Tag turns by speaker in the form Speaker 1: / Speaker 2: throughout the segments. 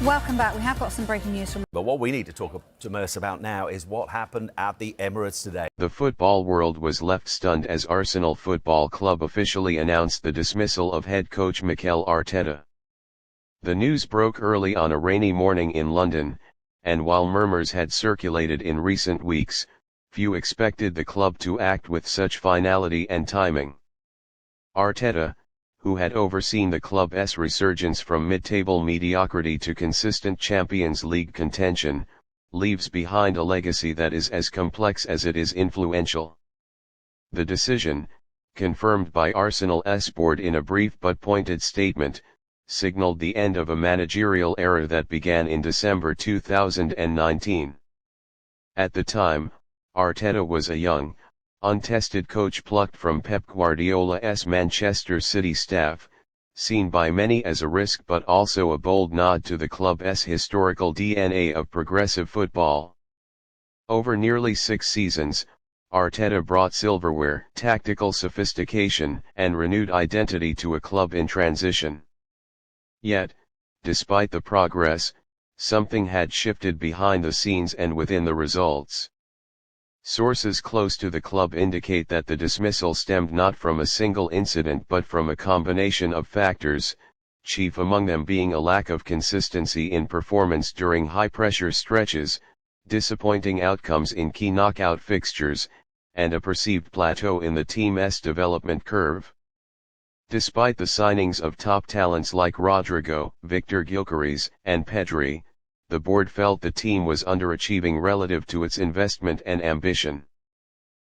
Speaker 1: Welcome back. We have got some breaking news from...
Speaker 2: But what we need to talk to Merce about now is what happened at the Emirates today.
Speaker 3: The football world was left stunned as Arsenal Football Club officially announced the dismissal of head coach Mikel Arteta. The news broke early on a rainy morning in London, and while murmurs had circulated in recent weeks, few expected the club to act with such finality and timing. Arteta, who had overseen the club's resurgence from mid-table mediocrity to consistent Champions League contention, leaves behind a legacy that is as complex as it is influential. The decision, confirmed by Arsenal's board in a brief but pointed statement, signaled the end of a managerial era that began in December 2019. At the time, Arteta was a young, untested coach plucked from Pep Guardiola's Manchester City staff, seen by many as a risk but also a bold nod to the club's historical DNA of progressive football. Over nearly 6 seasons, Arteta brought silverware, tactical sophistication, and renewed identity to a club in transition. Yet, despite the progress, something had shifted behind the scenes and within the results. Sources close to the club indicate that the dismissal stemmed not from a single incident but from a combination of factors, chief among them being a lack of consistency in performance during high-pressure stretches, disappointing outcomes in key knockout fixtures, and a perceived plateau in the team's development curve. Despite the signings of top talents like Rodrigo, Victor Gyökeres, and Pedri, the board felt the team was underachieving relative to its investment and ambition.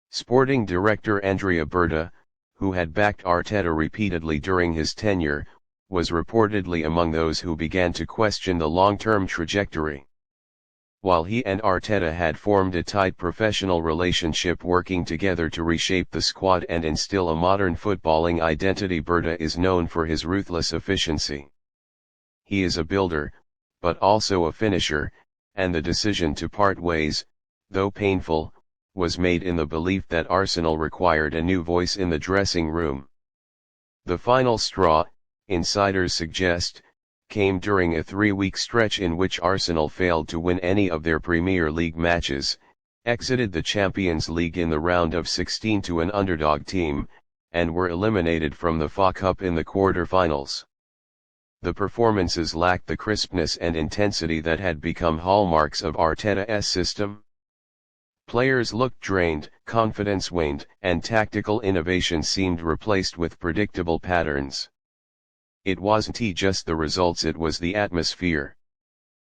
Speaker 3: Sporting Director Andrea Berta, who had backed Arteta repeatedly during his tenure, was reportedly among those who began to question the long-term trajectory. While he and Arteta had formed a tight professional relationship working together to reshape the squad and instill a modern footballing identity, Berta is known for his ruthless efficiency. He is a builder, but also a finisher, and the decision to part ways, though painful, was made in the belief that Arsenal required a new voice in the dressing room. The final straw, insiders suggest, came during a 3-week stretch in which Arsenal failed to win any of their Premier League matches, exited the Champions League in the round of 16 to an underdog team, and were eliminated from the FA Cup in the quarter-finals. The performances lacked the crispness and intensity that had become hallmarks of Arteta's system. Players looked drained, confidence waned, and tactical innovation seemed replaced with predictable patterns. It wasn't just the results, it was the atmosphere.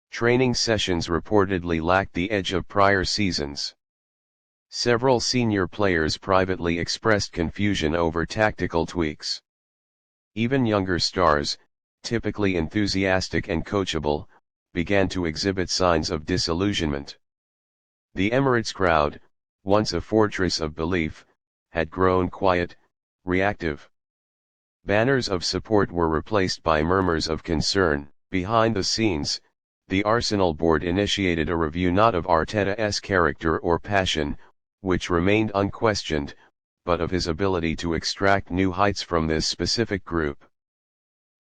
Speaker 3: Training sessions reportedly lacked the edge of prior seasons. Several senior players privately expressed confusion over tactical tweaks. Even younger stars, typically enthusiastic and coachable, began to exhibit signs of disillusionment. The Emirates crowd, once a fortress of belief, had grown quiet, reactive. Banners of support were replaced by murmurs of concern. Behind the scenes, the Arsenal board initiated a review not of Arteta's character or passion, which remained unquestioned, but of his ability to extract new heights from this specific group.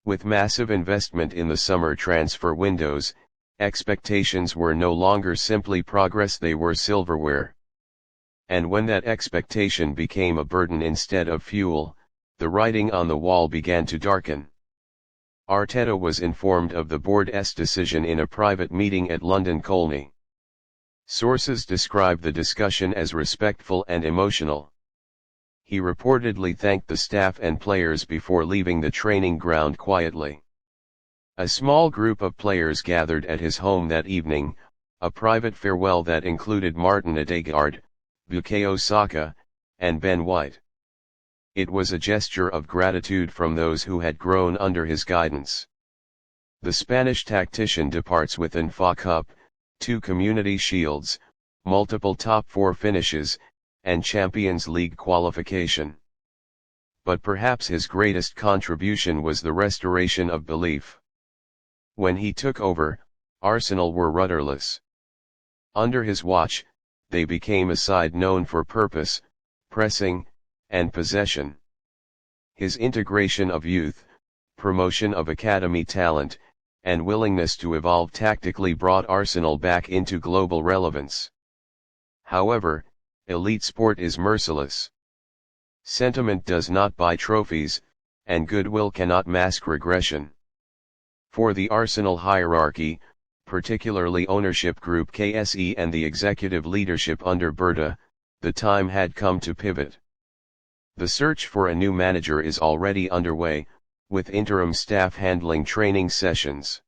Speaker 3: With massive investment in the summer transfer windows, expectations were no longer simply progress, they were silverware. And when that expectation became a burden instead of fuel, the writing on the wall began to darken. Arteta was informed of the board's decision in a private meeting at London Colney. Sources describe the discussion as respectful and emotional. He reportedly thanked the staff and players before leaving the training ground quietly. A small group of players gathered at his home that evening, a private farewell that included Martin Ødegaard, Bukayo Saka, and Ben White. It was a gesture of gratitude from those who had grown under his guidance. The Spanish tactician departs with an FA Cup, 2 Community Shields, multiple top 4 finishes, and Champions League qualification. But perhaps his greatest contribution was the restoration of belief. When he took over, Arsenal were rudderless. Under his watch, they became a side known for purpose, pressing, and possession. His integration of youth, promotion of academy talent, and willingness to evolve tactically brought Arsenal back into global relevance. However, elite sport is merciless. Sentiment does not buy trophies, and goodwill cannot mask regression. For the Arsenal hierarchy, particularly ownership group KSE and the executive leadership under Berta, the time had come to pivot. The search for a new manager is already underway, with interim staff handling training sessions.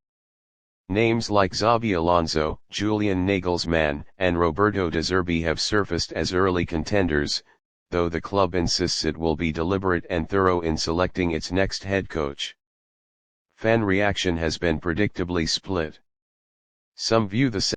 Speaker 3: Names like Xabi Alonso, Julian Nagelsmann, and Roberto De Zerbi have surfaced as early contenders, though the club insists it will be deliberate and thorough in selecting its next head coach. Fan reaction has been predictably split. Some view the